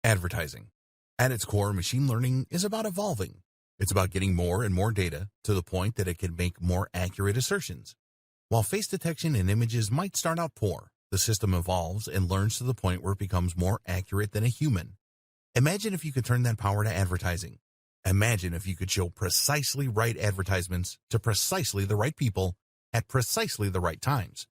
Advertising. At its core, machine learning is about evolving. It's about getting more and more data to the point that it can make more accurate assertions. While face detection and images might start out poor, the system evolves and learns to the point where it becomes more accurate than a human. Imagine if you could turn that power to advertising. Imagine if you could show precisely right advertisements to precisely the right people at precisely the right times.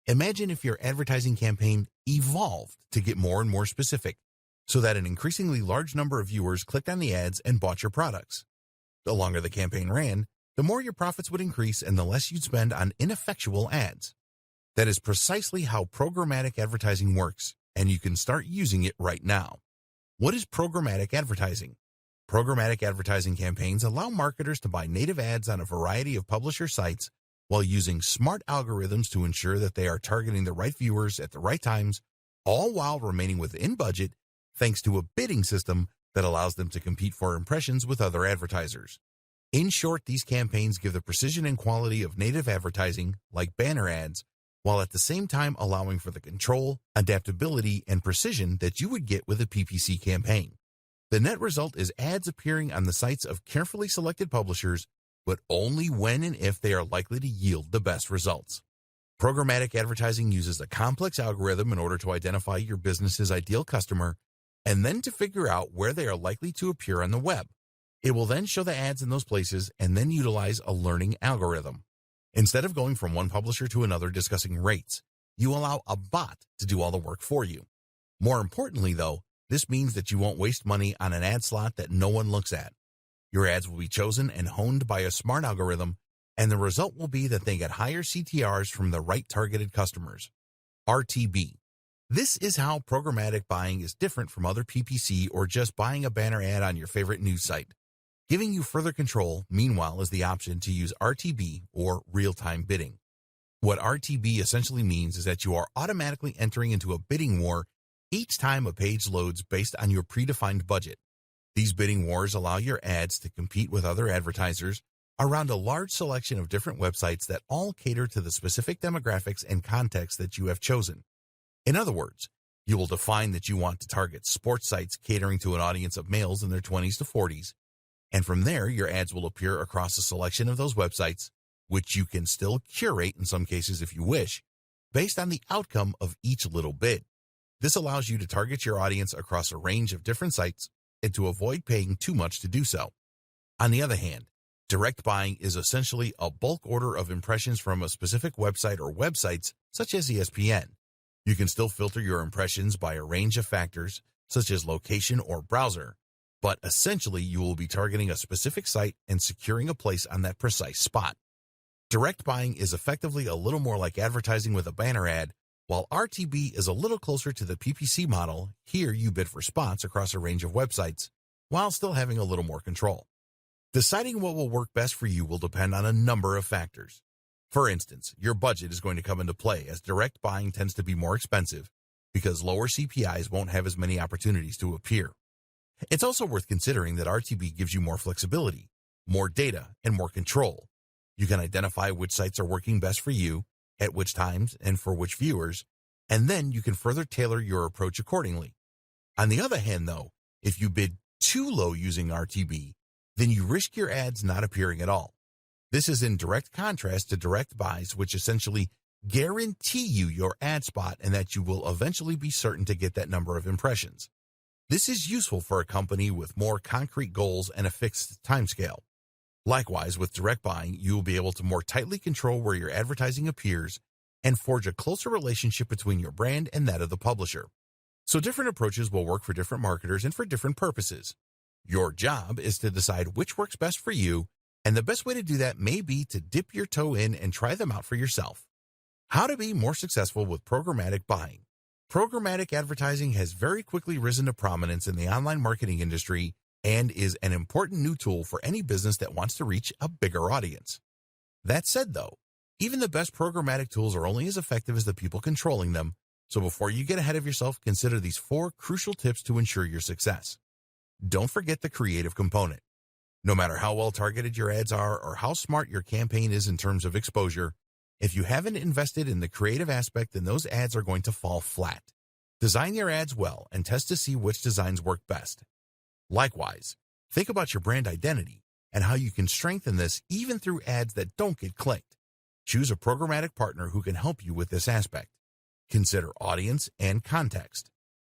Imagine if your advertising campaign evolved to get more and more specific, so that an increasingly large number of viewers clicked on the ads and bought your products. The longer the campaign ran, the more your profits would increase and the less you'd spend on ineffectual ads. That is precisely how programmatic advertising works, and you can start using it right now. What is programmatic advertising? Programmatic advertising campaigns allow marketers to buy native ads on a variety of publisher sites while using smart algorithms to ensure that they are targeting the right viewers at the right times, all while remaining within budget thanks to a bidding system that allows them to compete for impressions with other advertisers. In short, these campaigns give the precision and quality of native advertising, like banner ads, while at the same time allowing for the control, adaptability, and precision that you would get with a PPC campaign. The net result is ads appearing on the sites of carefully selected publishers, but only when and if they are likely to yield the best results. Programmatic advertising uses a complex algorithm in order to identify your business's ideal customer and then to figure out where they are likely to appear on the web. It will then show the ads in those places and then utilize a learning algorithm. Instead of going from one publisher to another discussing rates, you allow a bot to do all the work for you. More importantly, though, this means that you won't waste money on an ad slot that no one looks at. Your ads will be chosen and honed by a smart algorithm, and the result will be that they get higher CTRs from the right targeted customers. RTB. This is how programmatic buying is different from other PPC or just buying a banner ad on your favorite news site. Giving you further control, meanwhile, is the option to use RTB, or real-time bidding. What RTB essentially means is that you are automatically entering into a bidding war each time a page loads based on your predefined budget. These bidding wars allow your ads to compete with other advertisers around a large selection of different websites that all cater to the specific demographics and context that you have chosen. In other words, you will define that you want to target sports sites catering to an audience of males in their 20s to 40s, and from there, your ads will appear across a selection of those websites, which you can still curate in some cases if you wish, based on the outcome of each little bid. This allows you to target your audience across a range of different sites and to avoid paying too much to do so. On the other hand, direct buying is essentially a bulk order of impressions from a specific website or websites, such as ESPN. You can still filter your impressions by a range of factors, such as location or browser, but essentially you will be targeting a specific site and securing a place on that precise spot. Direct buying is effectively a little more like advertising with a banner ad, while RTB is a little closer to the PPC model. Here you bid for spots across a range of websites, while still having a little more control. Deciding what will work best for you will depend on a number of factors. For instance, your budget is going to come into play, as direct buying tends to be more expensive because lower CPIs won't have as many opportunities to appear. It's also worth considering that RTB gives you more flexibility, more data, and more control. You can identify which sites are working best for you, at which times, and for which viewers, and then you can further tailor your approach accordingly. On the other hand, though, if you bid too low using RTB, then you risk your ads not appearing at all. This is in direct contrast to direct buys, which essentially guarantee you your ad spot and that you will eventually be certain to get that number of impressions. This is useful for a company with more concrete goals and a fixed timescale. Likewise, with direct buying, you will be able to more tightly control where your advertising appears and forge a closer relationship between your brand and that of the publisher. So different approaches will work for different marketers and for different purposes. Your job is to decide which works best for you, and the best way to do that may be to dip your toe in and try them out for yourself. How to be more successful with programmatic buying. Programmatic advertising has very quickly risen to prominence in the online marketing industry and is an important new tool for any business that wants to reach a bigger audience. That said, though, even the best programmatic tools are only as effective as the people controlling them, so before you get ahead of yourself, consider these 4 crucial tips to ensure your success. Don't forget the creative component. No matter how well targeted your ads are or how smart your campaign is in terms of exposure, if you haven't invested in the creative aspect, then those ads are going to fall flat. Design your ads well and test to see which designs work best. Likewise, think about your brand identity and how you can strengthen this even through ads that don't get clicked. Choose a programmatic partner who can help you with this aspect. Consider audience and context.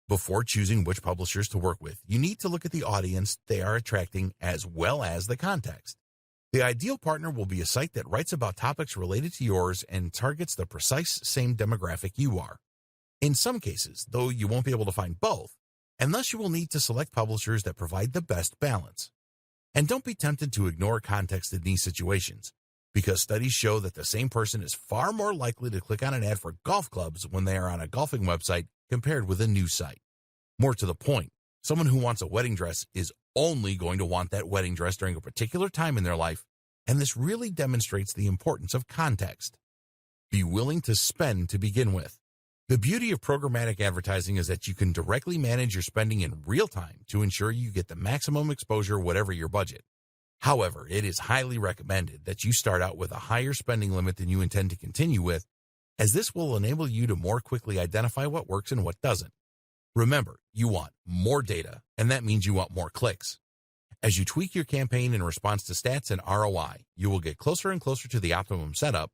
Before choosing which publishers to work with, you need to look at the audience they are attracting as well as the context. The ideal partner will be a site that writes about topics related to yours and targets the precise same demographic you are. In some cases, though, you won't be able to find both, and thus you will need to select publishers that provide the best balance. And don't be tempted to ignore context in these situations, because studies show that the same person is far more likely to click on an ad for golf clubs when they are on a golfing website compared with a news site. More to the point, someone who wants a wedding dress is only going to want that wedding dress during a particular time in their life, and this really demonstrates the importance of context. Be willing to spend to begin with. The beauty of programmatic advertising is that you can directly manage your spending in real time to ensure you get the maximum exposure whatever your budget. However, it is highly recommended that you start out with a higher spending limit than you intend to continue with, as this will enable you to more quickly identify what works and what doesn't. Remember, you want more data, and that means you want more clicks. As you tweak your campaign in response to stats and ROI, you will get closer and closer to the optimum setup.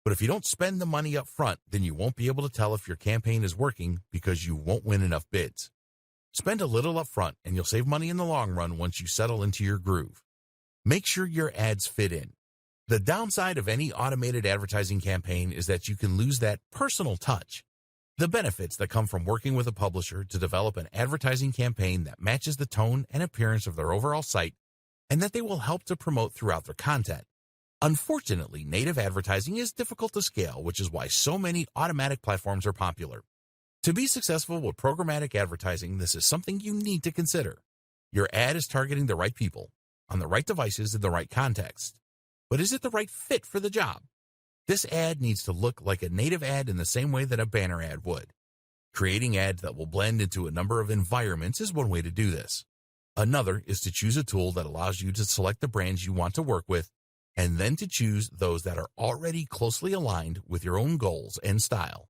But if you don't spend the money up front, then you won't be able to tell if your campaign is working because you won't win enough bids. Spend a little up front and you'll save money in the long run once you settle into your groove. Make sure your ads fit in. The downside of any automated advertising campaign is that you can lose that personal touch. The benefits that come from working with a publisher to develop an advertising campaign that matches the tone and appearance of their overall site and that they will help to promote throughout their content. Unfortunately, native advertising is difficult to scale, which is why so many automatic platforms are popular. To be successful with programmatic advertising, this is something you need to consider. Your ad is targeting the right people, on the right devices in the right context. But is it the right fit for the job? This ad needs to look like a native ad in the same way that a banner ad would. Creating ads that will blend into a number of environments is one way to do this. Another is to choose a tool that allows you to select the brands you want to work with, and then to choose those that are already closely aligned with your own goals and style.